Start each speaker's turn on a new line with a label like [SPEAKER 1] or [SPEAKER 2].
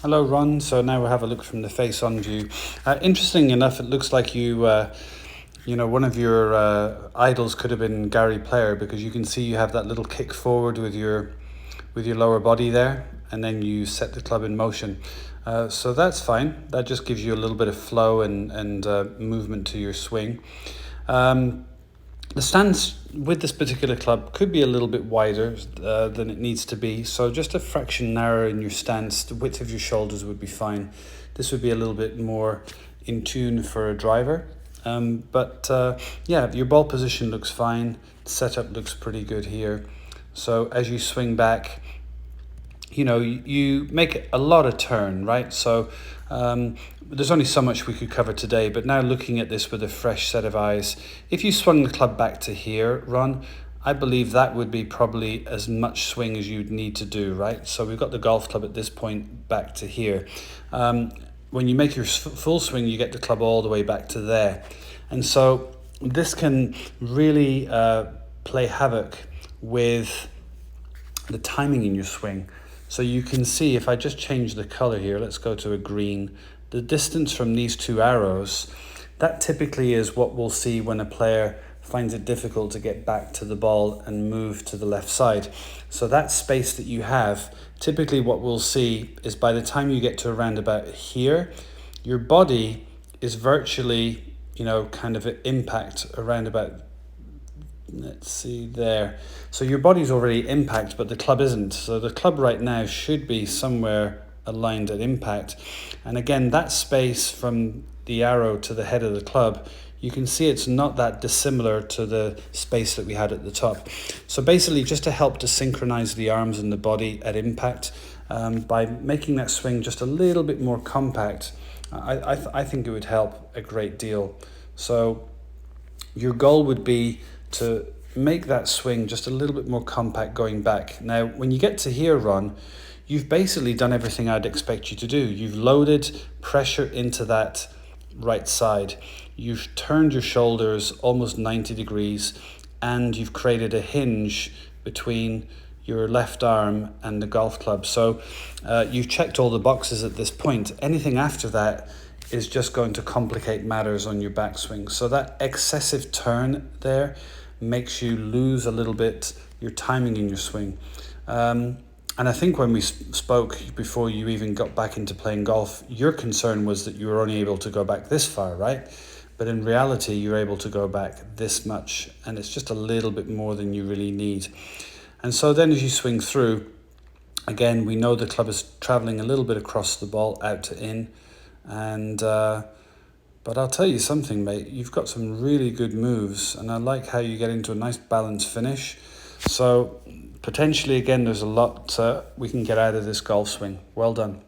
[SPEAKER 1] Hello, Ron. So now we'll have a look from the face-on view. Interesting enough, it looks like one of your idols could have been Gary Player, because you can see you have that little kick forward with your lower body there, and then you set the club in motion. So that's fine. That just gives you a little bit of flow and movement to your swing. The stance with this particular club could be a little bit wider than it needs to be. So just a fraction narrower in your stance, the width of your shoulders would be fine. This would be a little bit more in tune for a driver. Yeah, your ball position looks fine. Setup looks pretty good here. So as you swing back, you make a lot of turn, right? So there's only so much we could cover today, but now looking at this with a fresh set of eyes, if you swung the club back to here, Ron, I believe that would be probably as much swing as you'd need to do, right? So we've got the golf club at this point back to here. When you make your full swing, you get the club all the way back to there. And so this can really play havoc with the timing in your swing. So you can see, if I just change the color here, let's go to a green, the distance from these two arrows, that typically is what we'll see when a player finds it difficult to get back to the ball and move to the left side. So that space that you have, typically what we'll see is by the time you get to around about here, your body is virtually, kind of an impact around about, let's see there. So your body's already impact, but the club isn't. So the club right now should be somewhere aligned at impact. And again, that space from the arrow to the head of the club, you can see it's not that dissimilar to the space that we had at the top. So basically, just to help to synchronize the arms and the body at impact, by making that swing just a little bit more compact, I think it would help a great deal. So your goal would be to make that swing just a little bit more compact going back. Now, when you get to here, Ron, you've basically done everything I'd expect you to do. You've loaded pressure into that right side. You've turned your shoulders almost 90 degrees, and you've created a hinge between your left arm and the golf club. So you've checked all the boxes at this point. Anything after that is just going to complicate matters on your backswing. So that excessive turn there makes you lose a little bit your timing in your swing. And I think when we spoke before you even got back into playing golf, your concern was that you were only able to go back this far, right? But in reality, you're able to go back this much, and it's just a little bit more than you really need. And so then as you swing through, again, we know the club is traveling a little bit across the ball, out to in. And but I'll tell you something, mate, you've got some really good moves, and I like how you get into a nice balanced finish. So potentially, again, there's a lot we can get out of this golf swing. Well done.